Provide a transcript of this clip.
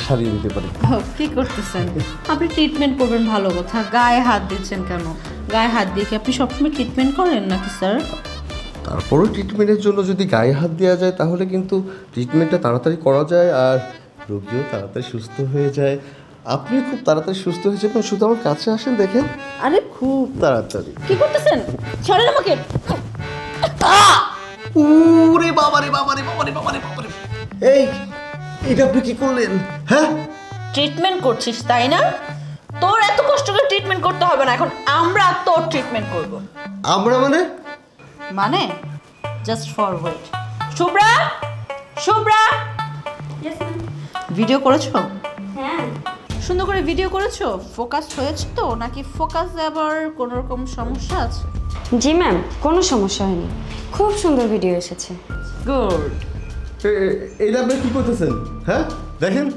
সারিয়ে দিতে পারি। কি করতেছেন আপনি? ট্রিটমেন্ট করবেন ভালো কথা, গায়ে হাত দিচ্ছেন কেন? গায়ে হাত দিয়ে কি আপনি সবসময় ট্রিটমেন্ট করেন নাকি স্যার? তারপরও ট্রিটমেন্টের জন্য যদি গায়ে হাত দেওয়া যায় তাহলে কিন্তু ট্রিটমেন্টটা তাড়াতাড়ি করা যায় আর রোগীও তাড়াতাড়ি সুস্থ হয়ে যায়। আপনি খুব তাড়াতাড়ি সুস্থ হয়ে যাবেন, শুধু আমার কাছে আসেন, দেখেন আরে খুব তাড়াতাড়ি। কি করতেছেন? ছাড়েন আমাকে। ওরে বাবা রে বাবা রে বাবা রে বাবা রে বাবা রে! এই এটা আপনি কি করলেন? হ্যাঁ, ট্রিটমেন্ট করছিস তাই না? তোর এত কষ্ট করে ট্রিটমেন্ট করতে হবে না, এখন আমরা তোর ট্রিটমেন্ট করব। আমরা মানে just forward. Shubhra, Shubhra, video করেছো? হ্যাঁ সুন্দর করে ভিডিও করেছো? ফোকাস হয়েছে তো, নাকি ফোকাসে আবার কোনো রকম সমস্যা আছে? জি ম্যাম, কোনো সমস্যা হয়নি, খুব সুন্দর ভিডিও এসেছে। গুড। এটা আপনি কি করতেছেন? হ্যাঁ দেখেন